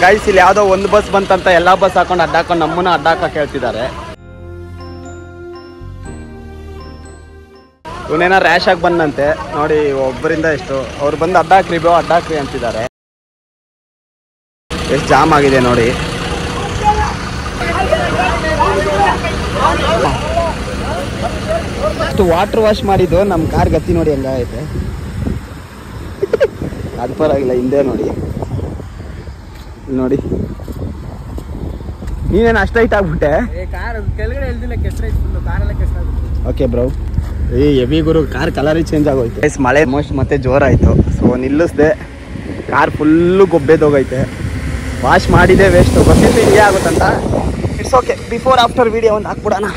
Guys ಇಲ್ಲಿ ಯಾವುದೋ ಒಂದು ಬಸ್ ಬಂತಂತ ಎಲ್ಲ ಬಸ್ ಹಾಕೊಂಡು ಅಡ್ಡಾಕೊಂಡು ನಮ್ಮನ್ನ ಅಡ್ಡಾಕ ಹೇಳ್ತಿದ್ದಾರೆ. ಇವನೇನ ರ್ಯಾಶ್ ಆಗಿ ಬಂದಂತೆ ನೋಡಿ, ಒಬ್ಬರಿಂದ ಎಷ್ಟು ಅವ್ರು ಬಂದು ಅಡ್ಡಾಕ್ರಿ ಬ್ರೋ ಅಡ್ಡಾಕ್ರಿ ಅಂತಿದ್ದಾರೆ. ಎಷ್ಟು ಜಾಮ್ ಆಗಿದೆ ನೋಡಿ. ಅಷ್ಟು ವಾಟರ್ ವಾಶ್ ಮಾಡಿದ್ದು ನಮ್ಮ ಕಾರ್ ಗತಿ ನೋಡಿ ಹೆಂಗೈತೆ. ಅದು ಪರವಾಗಿಲ್ಲ, ಹಿಂದೆ ನೋಡಿ ನೋಡಿ. ನೀನೇನು ಅಷ್ಟು ಹೈಟ್ ಆಗ್ಬಿಟ್ಟೆ. Okay bro. ಈ ಹೆವಿ ಗುರು ಕಾರ್ ಕಲರೇ ಚೇಂಜ್ ಆಗೋಯ್ತು. ಮಳೆ ಮೋಸ್ಟ್ ಮತ್ತೆ ಜೋರಾಯಿತು. ಸೊ ನಿಲ್ಲಿಸ್ದೆ, ಕಾರ್ ಫುಲ್ಲು ಗೊಬ್ಬೆದೋಗೈತೆ. ವಾಶ್ ಮಾಡಿದೆ ವೇಸ್ಟ್. ಗೊತ್ತಿತ್ತು ಹಿಂಗೆ ಆಗುತ್ತಂತ. It's okay, before after video ಒಂದು ಹಾಕ್ಬಿಡೋಣ.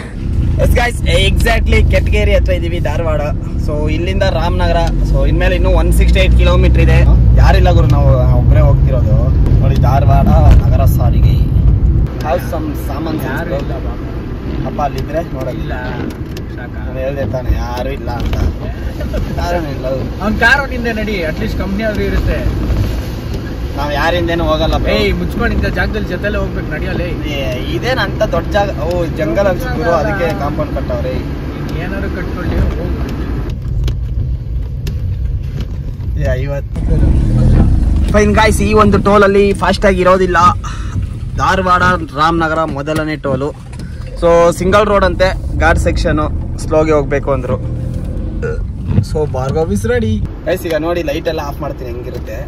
ಎಸ್ ಗೈಸ್, ಎಕ್ಸಾಕ್ಟ್ಲಿ ಕೆಟಗೇರಿ ಹತ್ರ ಇದ್ದೀವಿ, ಧಾರವಾಡ. ಸೊ ಇಲ್ಲಿಂದ ರಾಮನಗರ. ಸೊ ಇನ್ಮೇಲೆ ಇನ್ನೂ 168 ಕಿಲೋಮೀಟರ್ ಇದೆ. ಯಾರಿಲ್ಲ ಗುರು, ನಾವು ಒಬ್ಬರೇ ಹೋಗ್ತಿರೋದು ನೋಡಿ. ಧಾರವಾಡ ನಗರ ಸಾರಿಗೆ ಸಾಮಾನು ಅಪ್ಪ ಅಲ್ಲಿದ್ರೆ ನೋಡಲ್ಲ. ಹೇಳ್ದೆ ತಾನೆ ಯಾರು ಇಲ್ಲ ಅಂತ. ಅವ್ನ ಕಾರ್ ಹಿಂದೆ ನಡಿ, ಅಟ್ಲೀಸ್ಟ್ ಕಂಪ್ನಿ ಆದ್ರೂ ಇರುತ್ತೆ. ನಾವ್ ಯಾರಿಂದೇನು ಹೋಗಲ್ಲ. ಮುಚ್ಕೊಂಡಿದ್ದ ಜಾಗದಲ್ಲಿ ಜೊತೆಲೆ ಹೋಗ್ಬೇಕು, ನಡಿಯಲ್ಲ. ಇದೇನ ಅಂತ ದೊಡ್ಡ ಜಾಗ. ಓ ಜಂಗಲ್ ಅನ್ಸಿದ್ರು, ಅದಕ್ಕೆ ಕಾಂಪೌಂಡ್ ಕಟ್ಟವ್ರೆ. ಏನಾದ್ರು ಕಟ್ಕೊಳ್ಳಿ, ಹೋಗ್ಬೇಕು. 50 ಫೈನ್ ಗಾಯ್ಸ್. ಈ ಒಂದು ಟೋಲ್ ಅಲ್ಲಿ ಫಾಸ್ಟ್ ಆಗಿ ಇರೋದಿಲ್ಲ. ಧಾರವಾಡ ರಾಮನಗರ ಮೊದಲನೇ ಟೋಲು. ಸೊ ಸಿಂಗಲ್ ರೋಡ್ ಅಂತೆ, ಘಾಟ್ ಸೆಕ್ಷನ್, ಸ್ಲೋಗೆ ಹೋಗ್ಬೇಕು ಅಂದ್ರು. So Bhargav is ready. Guys ಈಗ ನೋಡಿ, ಲೈಟ್ ಎಲ್ಲ ಆಫ್ ಮಾಡ್ತೀನಿ ಹೆಂಗಿರುತ್ತೆ.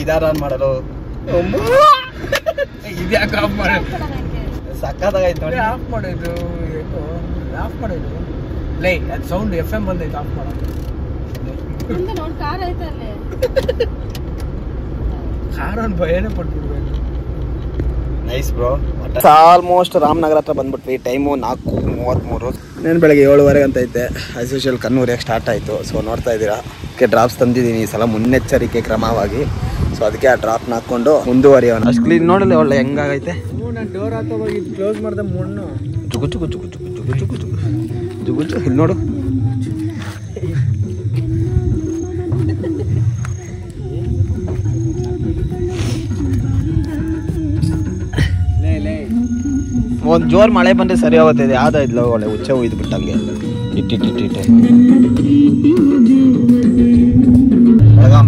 ಇದಾರ ಆನ್ ಮಾಡಲು ಇದ್ಯಾಕೆ ಆಫ್ ಮಾಡೋದು? ಸಕ್ಕತ್ತಾಗೈತೆ ನೋಡಿ. ಆಫ್ ಮಾಡೋದು ಆಫ್ ಮಾಡೋದು ಲೈ, ಅದು ಸೌಂಡ್ FM ಬಂದೈತೆ, ಆಫ್ ಮಾಡೋದು. ಕಾರ್ ಒಂದು ಭಯನೇ ಪಟ್ಬಿಡ್ಬೇಕು. Nice bro. ಆಲ್ಮೋಸ್ಟ್ ರಾಮನಗರ ಹತ್ರ ಬಂದ್ಬಿಟ್ವಿ. ಟೈಮು 4:33. నేను ಬೆಳಗ್ಗೆ 7:15 ಅಂತ ಐತೆ. ಆಸ್ ಯೂಶುವಲ್ ಕಣ್ಣೂರಿಗೆ ಸ್ಟಾರ್ಟ್ ಆಯಿತು. ಸೊ ನೋಡ್ತಾ ಇದ್ದೀರಾ, ಡ್ರಾಪ್ಸ್ ತಂದಿದ್ದೀನಿ ಈ ಸಲ ಮುನ್ನೆಚ್ಚರಿಕೆ ಕ್ರಮವಾಗಿ. ಸೊ ಅದಕ್ಕೆ ಆ ಡ್ರಾಪ್ನ ಹಾಕ್ಕೊಂಡು ಮುಂದುವರಿಯೋಣ. ಅಷ್ಟು ಕ್ಲೀನ್ ನೋಡಲಿ ಒಳ್ಳೆ ಹೆಂಗಾಗೈತೆ. ನಾನು ಡೋರ್ ಹಾಕೋವಾಗ ಇದು ಕ್ಲೋಸ್ ಮಾಡಿದೆ, ಮಣ್ಣು ಜುಗು ಜುಗು ಜುಗು ಜುಗು ಜುಗು ಜುಗು ಜುಗು ಜುಗು ಜುಗು. ಇಲ್ಲಿ ನೋಡು, ಒಂದು ಜೋರ್ ಮಳೆ ಬಂದ್ರೆ ಸರಿ ಹೋಗುತ್ತೆ. ಇದು ಯಾವ್ದೋ ಇದ್ಲ ಒಳ್ಳೆ ಹುಚ್ಚೆ ಒಯ್ದು ಬಿಟ್ಟಂಗೆ ಇಟ್ಟಿಟ್ಟಿಟ್ಟಿಟ್ಟೆ. ಬೆಳಗಾಂ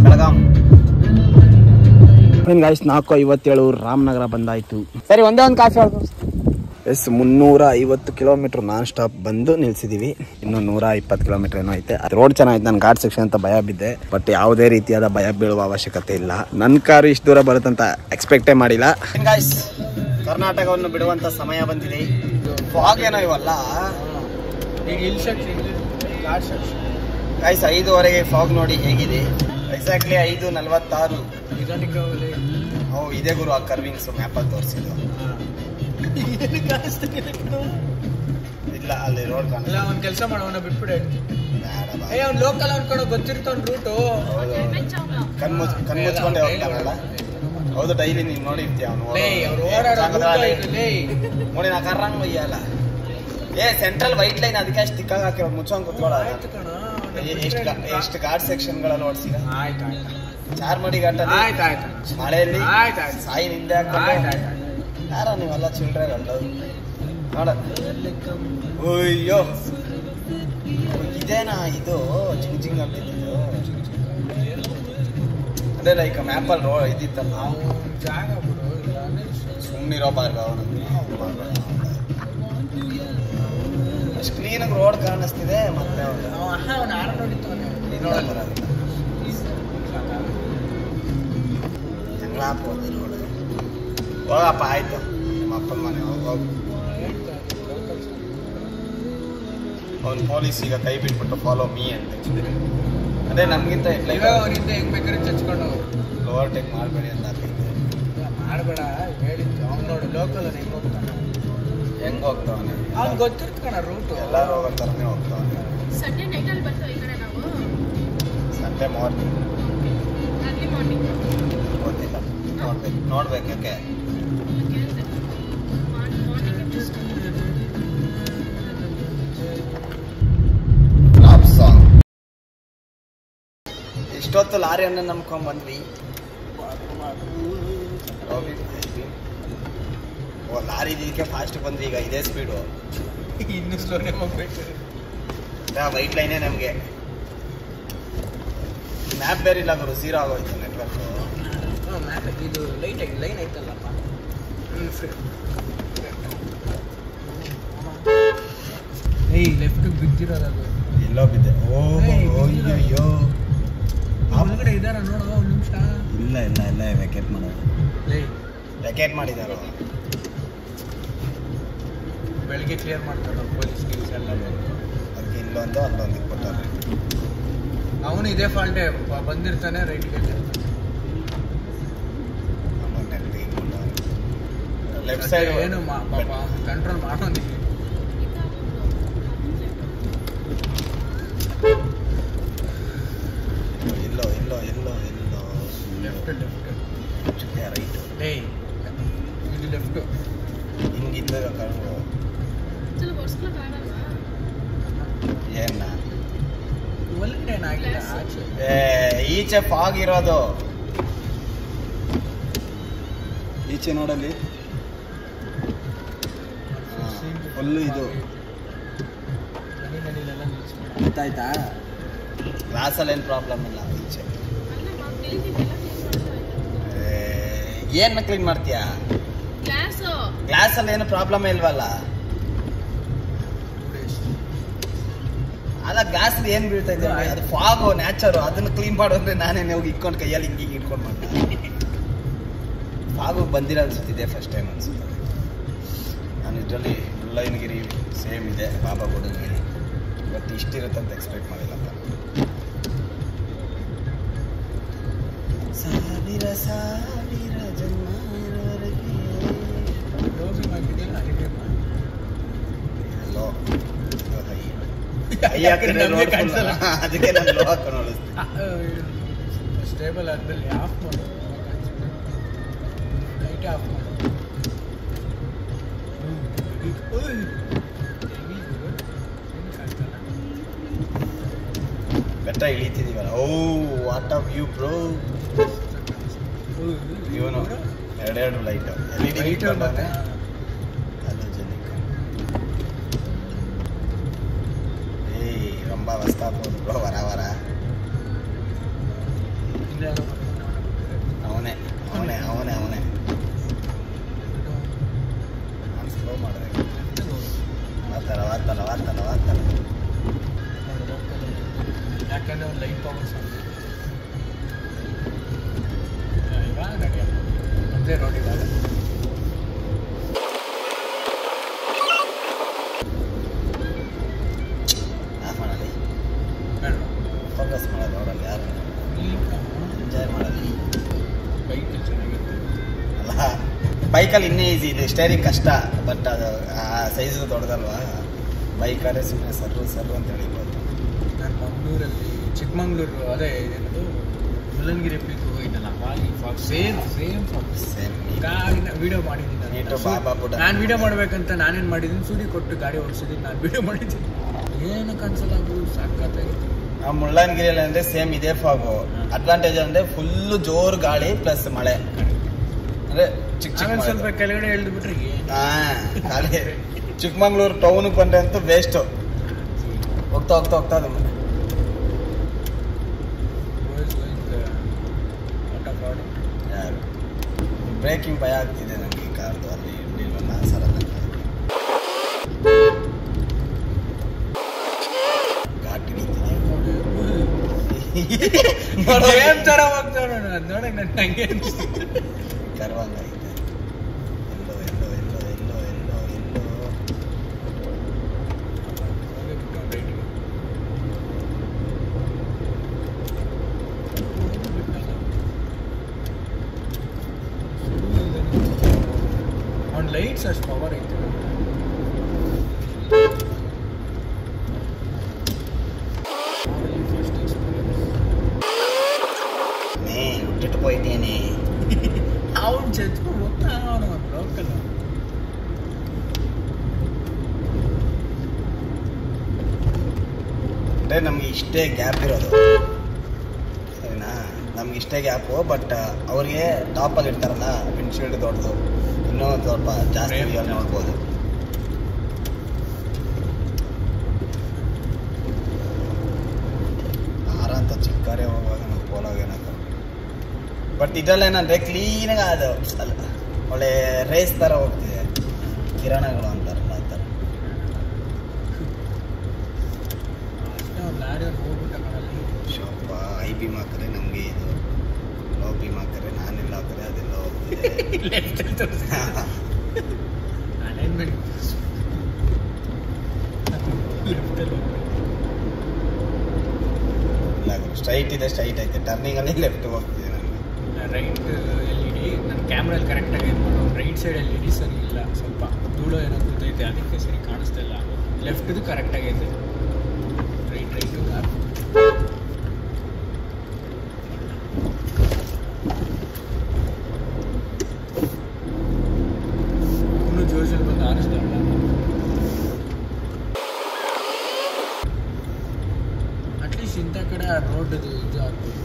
ಗಾಯ್ಸ್ 4:57 ರಾಮನಗರ ಬಂದಾಯ್ತು. ಸರಿ, ಒಂದೇ ಒಂದು coffee. Yes 350 kilometre non stop ಬಂದು ನಿಲ್ಸಿದೀವಿ. ಇನ್ನು 120 ಕಿಲೋಮೀಟರ್ ಏನೋ ಐತೆ. ಅದು ರೋಡ್ ಚೆನ್ನಾಗಿದೆ. ನಾನು ಘಾಟ್ ಸೆಕ್ಷನ್ ಅಂತ ಭಯ ಬಿದ್ದೆ, ಬಟ್ ಯಾವುದೇ ರೀತಿಯಾದ ಭಯ ಬೀಳುವ ಅವಶ್ಯಕತೆ ಇಲ್ಲ. ನನ್ನ ಕಾರು ಇಷ್ಟು ದೂರ ಬರುತ್ತಂತ ಎಕ್ಸ್ಪೆಕ್ಟೇ ಮಾಡಿಲ್ಲ. ಗಾಯ್ಸ್, ಕರ್ನಾಟಕವನ್ನು ಬಿಡುವಂತ ಸಮಯ ಬಂದಿದೆ. ಫಾಗ್ ಏನೋ ಇವಲ್ಲ. ಈಗ hill section, ghat section. Guys 5:15 fog ನೋಡಿ ಹೇಗಿದೆ. ಎಕ್ಸಾಕ್ಟ್ಲಿ 5:46. ಇದೇ ಗುರು ಆ ಕರ್ವಿಂಗ್ಸ್ ಮ್ಯಾಪಲ್ಲಿ ತೋರಿಸಿದ್ದು. ಇಲ್ಲ ಅಲ್ಲಿ ರೋಡ್ ಕಾಣಿಲ್ಲ. ಒಂದ್ ಕೆಲಸ ಮಾಡೋಣ, ಬಿಟ್ಬಿಡೆ. ಅವ್ನು ಲೋಕಲ್ ಅನ್ಕೊಂಡು ಗೊತ್ತಿರ್ತಾವ ರೂಟು. ಕಣ್ಮುಚ್ಕೊಂಡೆ ಹೋಗ್ತಾನಲ್ಲ. ಹೌದು, ಡೈಲಿ ನೀನು ನೋಡಿರ್ತೀಯ ಅವನು ನೋಡಿ. ನಾ ಕರ್ರಂಗ್ ಒಯ್ಯಲ್ಲ. ಸೆಂಟ್ರಲ್ ವೈಟ್ ಲೈನ್, ಅದಕ್ಕೆ ಅಷ್ಟು ತಿಕ್ಕಾಗ ಹಾಕಿ ಮುಚ್ಚೋಂಗ್ ಕುತ್ಕೊಳ್ಳ. ಎಷ್ಟು ಘಾಟ್ ಸೆಕ್ಷನ್ಗಳಲ್ಲಿ ಓಡಿಸಿದ. ಚಾರ್ಮಡಿ ಘಾಟಲ್ಲಿ ಮಳೆಯಲ್ಲಿ ಸಾಯಿ ನಿಂದೆ ಯಾರ ನೀವೆಲ್ಲ ಚಿಲ್ಡ್ರೆ ಗಂಡದು ನೋಡ. ಅಯ್ಯೋ ಇದೇನಾ ಇದು ಜಿಂಗ್ ಜಿಂಗ್ ಅಂತಿದ್ದು. ಅದೇ ಲೈಕ್ ಮ್ಯಾಪಲ್ಲಿ ರೋ ಇದ್ದಿತ್ತಲ್ಲ. ಜಾಗ ಸುಮ್ಮನಿರೋ ಭಾರ್ಗವ. ಅಷ್ಟು ಕ್ಲೀನಾಗಿ ರೋಡ್ ಕಾಣಿಸ್ತಿದೆ. ಮತ್ತೆ ಹೋಗಪ್ಪ, ಆಯ್ತು. ನಿಮ್ಮ ಅಪ್ಪನ ಮನೆ ಹೋಗು. ಅವ್ನು ಪೊಲೀಸ್ ಈಗ ಕೈ ಬಿಟ್ಬಿಟ್ಟು ಫಾಲೋ ಮೀ ಅಂತ. ಅದೇ ನಮ್ಗಿಂತ ಅವನಿಂದ ಹೆಂಗ್ ಬೇಕಾದ್ರೆ ಚಚ್ಕೊಂಡು ಓವರ್ಟೇಕ್ ಮಾಡಬೇಡಿ ಅಂತ ಹಾಕಿದ್ದೆ. ಮಾಡಬೇಡ ಹೇಳಿದ್ದು. ಅವ್ನು ನೋಡಿ ಲೋಕಲ್ ಹೆಂಗ್ ಹೋಗ್ತಾನೆ, ಹೆಂಗ್ ಹೋಗ್ತಾವನೆ. ಅವ್ನು ಗೊತ್ತಿರ್ತಾನ ರೂಟು. ಎಲ್ಲರೂ ಹೋಗೋ ಥರನೇ ಹೋಗ್ತಾವನೆ. ಸಂಡೇ ನೈಟಲ್ಲಿ ಬರ್ತೀವಿ ಈ ಕಡೆ ನಾವು. ಸಂಡೇ ಮಾರ್ನಿಂಗ್ ಗೊತ್ತಿಲ್ಲ, ನೋಡ್ಬೇಕು ಯಾಕೆ. ಇಷ್ಟೊತ್ತು ಲಾರಿಯನ್ನು ನಂಬ್ಕೊಂಡ್ ಬಂದ್ವಿ. ಓ ಲಾರಿ ಇದಕ್ಕೆ ಫಾಸ್ಟ್ ಬಂದ್ವಿ ಈಗ ಇದೇ ಸ್ಪೀಡು ಇನ್ನು ಸ್ಲೋನೇ ಹೋಗ್ಬೇಕು. ವೈಟ್ ಲೈನೇ ನಮಗೆ ಮ್ಯಾಪ್ ಬೇರೆ ಇಲ್ಲ ಗುರು, ಝೀರೋ ಆಗೋಯ್ತು ನೆಟ್ವರ್ಕು. ಮ್ಯಾಪ್ ಇದು ಲೈನ್ ಐತಲ್ಲಪ್ಪ. ಏಯ್ ಲೆಫ್ಟ್ ಬಿದ್ದಿರೋದು ಎಲ್ಲೋ ಬಿದ್ದೆ. ಅಯ್ಯೋ ಒಳಗಡೆ ಇದಾರ ನೋಡೋ ಒಂದು ನಿಮಿಷ. ಇಲ್ಲ ಇಲ್ಲ ಇಲ್ಲ ವೆಕೇಟ್ ಮಾಡೋದು. ವೆಕೇಟ್ ಮಾಡಿದಾರೋ ಬೆಳಿಗ್ಗೆ ಕ್ಲಿಯರ್ ಮಾಡ್ತಾರೆ ಪೊಲೀಸ್ ಗಿಲ್ಸ್ ಎಲ್ಲ. ಅದಕ್ಕೆ ಇಲ್ಲೊಂದು ಅಲ್ಲೊಂದು ಕೊಟ್ಟಾರೆ. ಅವನು ಇದೇ ಫಾಲ್ಟೇ ಬಂದಿರ್ತಾನೆ ರೈಟ್ಗೆ. ಲೆಫ್ಟ್ ಸೈಡ್ ಏನು ಪಾಪ ಕಂಟ್ರೋಲ್ ಮಾಡೋದಿಲ್ಲ. ಎಲ್ಲೋ ಎಲ್ಲೋ ಎಲ್ಲೋ ಎಲ್ಲೋ ಲೆಫ್ಟ್ ರೈಟ್. ಏಯ್ ಇದು ಲೆಫ್ಟ್ ಹಿಂಗಿದ್ದ ಕರ್ಗು ಚಲೋ ಬರ್ಸ್ಕೊಳಕ್ಕಾಗಲ್ವಾ? ಏನ ಒಳಗಡೆ ಏನಾಗಿಲ್ಲ ಆಚೆ. ಈಚೆ ಫಾಗ್ ಇರೋದು. ಈಚೆ ನೋಡಲ್ಲಿ ಫುಲ್ಲು ಇದು ಮನೆಯಲ್ಲೆಲ್ಲ ನಿಲ್ಸ್ಕೊಂಡು ಗೊತ್ತಾಯ್ತಾ? ಗ್ಲಾಸಲ್ಲಿ ಏನು ಪ್ರಾಬ್ಲಮ್ ಇಲ್ಲ. ಈಚೆ ಅಲ್ಲ ನಾವು ಕ್ಲೀನಿಂಗ್ ಏನು ಕ್ಲೀನ್ ಮಾಡ್ತೀಯಾ? ಗ್ಲಾಸು ಗ್ಲಾಸಲ್ಲಿ ಏನು ಪ್ರಾಬ್ಲಮ್ ಇಲ್ವಲ್ಲ? ಅಲ್ಲ ಗ್ಲಾಸ್ ಏನು ಬೀಳ್ತಾ ಇದೆ ಅದು ಫಾಗು ನ್ಯಾಚರು. ಅದನ್ನು ಕ್ಲೀನ್ ಮಾಡೋದ್ರೆ ನಾನೇನು ಹೋಗಿ ಇಟ್ಕೊಂಡು ಕೈಯಲ್ಲಿ ಹಿಂಗೆ ಇಟ್ಕೊಂಡು ಮಾಡ್ತೀನಿ. ಫಾಗು ಬಂದಿರೋ ಅನ್ಸುತ್ತಿದೆ ಫಸ್ಟ್ ಟೈಮ್ ಅನ್ಸುತ್ತೆ. ನಾನು ಇದರಲ್ಲಿ ಮುಳ್ಳಯ್ಯನಗಿರಿ ಸೇಮ್ ಇದೆ, ಬಾಬಾ ಬುಡನ್ಗಿರಿ, ಬಟ್ ಇಷ್ಟಿರುತ್ತೆ ಅಂತ ಎಕ್ಸ್ಪೆಕ್ಟ್ ಮಾಡಿಲ್ಲಪ್ಪ. ಸಾವಿರ ಸಾವಿರ ಜನ್ಮ ಇರೋವರೆಗೆ ಕ್ಲೋಸಿಂಗ್ ಆಗಿದೆಯಲ್ಲ ಎಲ್ಲೋ ಅದಕ್ಕೆ ನಾನು ಲೋ ಹಾಕೊಂಡು ಸ್ಟೇಬಲ್ ಆದ್ಮೇಲೆ ಆಫ್ ಮಾಡು. ಲೈಟ್ ಆಫ್ ಮಾಡು. ಬೆಟ್ಟ ಇಳಿತಿದೀವಲ್ಲ. ಓ ವಾಟ್ ಆಫ್ ವ್ಯೂ ಬ್ರೋ. ಇವನು ಎರಡೆರಡು ಲೈಟ್ ಲೈಟ್ ಮತ್ತೆ halogenic. ಏಯ್ ரொம்ப ವಸ್ತಾ போகுது ಬ್ರೋ ವರ ವರ. ಅವನೇ ಅವನೇ ಅವನೇ ಅವನೇ ನಾನು ಸ್ಲೋ ಮಾಡಿದೆ. ವಾತಲ ವಾತಲ ವಾತಲ ವಾತಲ. ಯಾಕಂದ್ರೆ ಒಂದು ಲೈಟ್ ಪವರ್ಸ್ ಇವಾಗ ನಡೆಯಲ್ಲ ಮುಂದೆ ನೋಡಿದಾಗ. ಆಫ್ ಮಾಡಲಿ, ಬೇಡ ಫೋಕಸ್ ಮಾಡೋದು ನೋಡಲ್ಲ ಯಾರು ಎಂಜಾಯ್ ಮಾಡಲಿ. ಬೈಕ್ ಚೆನ್ನಾಗಿತ್ತು. ಅಲ್ಲ ಬೈಕಲ್ಲಿ ಇನ್ನೇ ಈಸಿ ಇದೆ, ಸ್ಟೇರಿಂಗ್ ಕಷ್ಟ, ಬಟ್ ಅದು ಆ ಸೈಜು ದೊಡ್ಡದಲ್ವಾ. ಬೈಕಾದ್ರೆ ಸುಮ್ಮನೆ ಸರ್ರು ಸರ್ರು ಅಂತ ಹೇಳಿಬೋದು. ನಾನು ಮಂಗಳೂರಲ್ಲಿ ಚಿಕ್ಕಮಂಗ್ಳೂರು ಅದೇ ಏನದು ಮುಳ್ಳಯ್ಯನಗಿರಿ ಪೀಕ್ ಹೋಗಿದ್ದಲ್ಲ, fog same same fog. Same video ಮಾಡಿದ್ದೀನಿ ನೀಟು ಬಾಬಾ ಬುಡ. ನಾನು ವಿಡಿಯೋ ಮಾಡ್ಬೇಕಂತ ನಾನೇನು ಮಾಡಿದ್ದೀನಿ, ಸೂಡಿ ಕೊಟ್ಟು ಗಾಡಿ ಓಡಿಸಿದ್ದೀನಿ, ನಾನು ವಿಡಿಯೋ ಮಾಡಿದ್ದೀನಿ. ಏನು ಕನ್ಸಲ್ಲ ಅದು ಸಾಕಾಗಿತ್ತು. ಆ ಮುಳ್ಳಯ್ಯನಗಿರಿಯಲ್ಲಿ ಅಂದರೆ ಸೇಮ್ ಇದೇ ಫಾಗು. ಅಡ್ವಾಂಟೇಜ್ ಅಂದರೆ ಫುಲ್ಲು ಜೋರು ಗಾಳಿ ಪ್ಲಸ್ ಮಳೆ. ಅಂದರೆ ಚಿಕ್ಕ ಚಿಕ್ಕ ಆಮೇಲೆ ಸ್ವಲ್ಪ ಕೆಳಗಡೆ ಎಳ್ದು ಬಿಟ್ರೆ ಖಾಲಿ ಚಿಕ್ಕಮಂಗ್ಳೂರು ಟೌನಿಗೆ ಬಂದ್ರೆ ಅಂತೂ ವೇಸ್ಟು. ಹೋಗ್ತಾ ಹೋಗ್ತಾ ಹೋಗ್ತಾ ಅದು ಯಾರು ಬ್ರೇಕಿಂಗ್ ಭಯ ಆಗ್ತಿದೆ ನನಗೆ ಕಾರ್ದು. ಅಲ್ಲಿ ಇರಲಿಲ್ವಲ್ಲ ಸರಲ್ಲ ಘಾಟ್ ಹಿಡಿತಿದೆ. ನೋಡಕ್ ನನ್ ಹಂಗೆ ಕರ್ವಂಗಾಗಿದೆ. ಎಲ್ಲೋ ಎಲ್ಲೋ ಎಲ್ಲೋ ಎಲ್ಲೋ ಎಲ್ಲೋ ಎಲ್ಲೋ ಆನ್ ಲೈಟ್ಸ್ ಅಷ್ಟು ಪವರ್ ಐತೆ. ಹುಟ್ಟಿಟ್ಟು ಹೋಯ್ತೇನೆ. ಅವ್ನು ಚಚ್ಕೊಂಡು ಹೋಗ್ತಾ ಅವನು ಒಂದು ಲೋಕಲ್. ಅಂದರೆ ನಮಗೆ ಇಷ್ಟೇ ಗ್ಯಾಪ್ ಇರೋದು, ಸರಿನಾ? ನಮ್ಗೆ ಇಷ್ಟೇ ಗ್ಯಾಪು. ಬಟ್ ಅವ್ರಿಗೆ ಟಾಪಲ್ಲಿ ಇರ್ತಾರಲ್ಲ ವಿಂಡ್ಶೀಲ್ಡ್ ದೊಡ್ಡದು, ಇನ್ನೂ ಸ್ವಲ್ಪ ಜಾಸ್ತಿ ರಿಯಲ್ ನೋಡ್ಬೋದು. ಅಂತ ಚಿಕ್ಕರೆ ಹೋಗುವಾಗ ನಾವು ಪೋಲಾಗ ಏನಾಗ. ಬಟ್ ಇದರಲ್ಲೇನಂದರೆ ಕ್ಲೀನಾಗಿ ಅದು ಅಲ್ಲ, ಒಳ್ಳೆ ರೇಸ್ ಥರ ಹೋಗ್ತಿದೆ, ಕಿರಣಗಳು ಅಂತಾರಲ್ಲ ಆ ಥರ. ಶೋಪ ಐ ಬೀಮ್ ಹಾಕಿದ್ರೆ ನಮಗೆ ಇದು, ಲೋ ಬೀಮ್ ಹಾಕಿದ್ರೆ ನಾನೆಲ್ಲ ಹಾಕಿದ್ರೆ ಅದೆಲ್ಲ ಹೋಗ್ತಿದೆ. ಸ್ಟ್ರೈಟ್ ಇದೆ, ಸ್ಟ್ರೈಟ್ ಐತೆ, ಟರ್ನಿಂಗಲ್ಲಿ ಲೆಫ್ಟ್ ಹೋಗ್ತಿದೆ ನನಗೆ. ರೈಟ್ LED ನನ್ನ ಕ್ಯಾಮ್ರಲ್ಲಿ ಕರೆಕ್ಟಾಗಿ ಇರ್ಬೋದು. ರೈಟ್ ಸೈಡ್ LED ಸರಿ ಇಲ್ಲ, ಸ್ವಲ್ಪ ಧೂಳು ಏನೋ ಕೂತೈತೆ, ಅದಕ್ಕೆ ಸರಿ ಕಾಣಿಸ್ತಾ ಇಲ್ಲ. ಲೆಫ್ಟ್ದು ಕರೆಕ್ಟಾಗೈತೆ, ರೈಟು ಇನ್ನೂ ಜೋಶಲ್ಲಿ ಬಂದು ಆರಿಸ್ತಾ ಇಲ್ಲ. ಅಟ್ಲೀಸ್ಟ್ ಇಂಥ ಕಡೆ ರೋಡ್ ಇದು ಆಗ್ಬೋದು.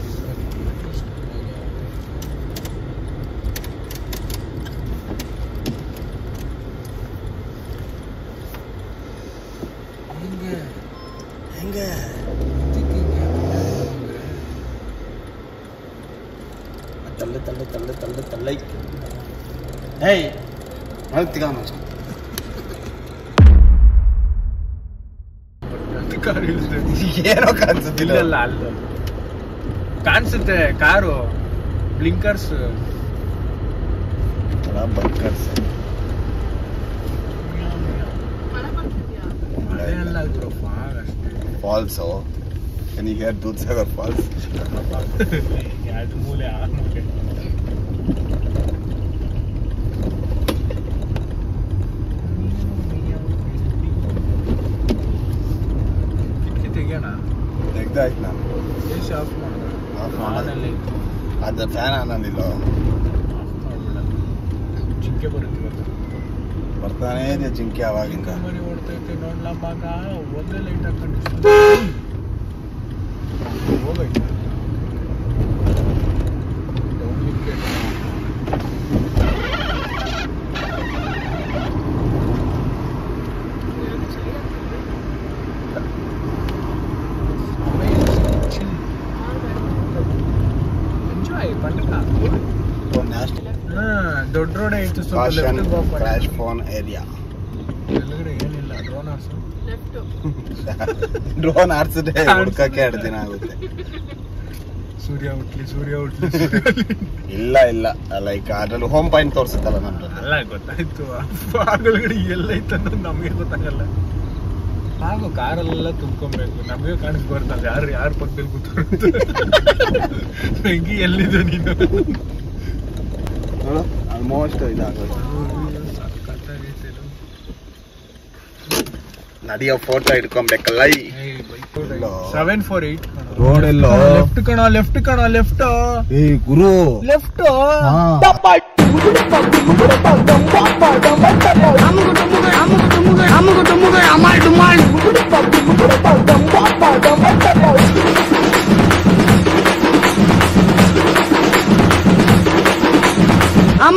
ಹೆಂಗೆ ತಳ್ಳೆ ತಳ್ಳೆ ತಳ್ಳೆ ತಳ್ಳೆ ತಳ್ಳೆ ಏಯ್ ಮಲ್ತಿಗ ಏನೋ ಕಾಣಿಸುತ್ತಿಲ್ಲ. ಅಲ್ಲ ಕಾಣಿಸುತ್ತೆ ಕಾರು, ಬ್ಲಿಂಕರ್ಸ್ ಬಂಕರ್ಸ್. ಮಳೆ ಬರ್ತಿದ್ಯಾ? ಅಲ್ಲ ಗುರು, ಫಾಗ್ ಅಷ್ಟೇ. Falls can you hear Dudhsagar falls? ಎರಡು ಮೂಲೆ ಆ ಮೂಲೆ. ಕಿಟಕಿ ತೆಗಿಯೋಣ. ತೆಗ್ದಾಯ್ತು ನಾನು. AC ಆಫ್ ಮಾಡೋಣ. ಆನಲ್ಲಿ ಅದು ಫ್ಯಾನ್ ಅನ್ನೋದಿಲ್ಲ, ಆಫ್ ಮಾಡ್ಬಿಡೋಣ. ಜಿಂಕೆ ಬರುತ್ತೆ ಇವತ್ತು. ಬರ್ತಾನೇ ಇದೆ ಜಿಂಕೆ ಅವಾಗಿಂದ. ಮನೆ ಓಡ್ತೈತೆ ನೋಡ್ಲಾ ಮಗ, ಒಂದೇ ಲೈಟ್ ಹಾಕೊಂಡು ಹೋಗೈತೆ. ಎಂಜಾಯ್ ಪಂಡಕ. ದೊಡ್ಡ ರೋಡ್ ಐತೆ, ಸ್ವಲ್ಪ ಕ್ರಾಶ್ ಫೋನ್ ಏರಿಯಾ. ಕೆಳಗಡೆ ಏನಿಲ್ಲ, ಡ್ರೋನ್ ಆರ್ಸು. ಲೆಫ್ಟ್ ಡ್ರೋನ್ ಆಡ್ಸಿದ್ರೆ ಹುಡ್ಕಕ್ಕೆ 2 ದಿನ ಆಗುತ್ತೆ. ಸೂರ್ಯ ಹುಟ್ಲಿ. ಇಲ್ಲ ಇಲ್ಲ, ಲೈಕ್ ಅದ್ರಲ್ಲಿ ಹೋಮ್ ಪಾಯಿಂಟ್ ತೋರಿಸುತ್ತಲ್ಲ ನಮ್ದು. ಅಲ್ಲ ಗೊತ್ತಾಯ್ತು, ಆಗಲ್ಗಡೆ ಎಲ್ಲೈತೆ ಅನ್ನೋದು ನಮಗೆ ಗೊತ್ತಾಗಲ್ಲ. ಹಾಗೂ ಕಾರಲ್ಲೆಲ್ಲ ತುಂಬ್ಕೊಬೇಕು, ನಮಗೆ ಕಾಣಿಸ್ಬಾರ್ದು ಯಾರು ಪಕ್ಕದಲ್ಲಿ ಕೂತ್ಕೊಂಡು ಬೆಂಕಿ ಎಲ್ಲಿದೆ ನೀನು. ನೋಡು ಆಲ್ಮೋಸ್ಟ್ ಇದಾಗೋದು. ನದಿಯ ಫೋಟೋ ಇಟ್ಕೊಬೇಕಲ್ಲ. 748 ರೋಡ್ ಎಲ್ಲೋ ಲೆಫ್ಟ್ ಕಣ ಲೆಫ್ಟ್. ಏ ಗುರು, ಲೆಫ್ಟ್ I'm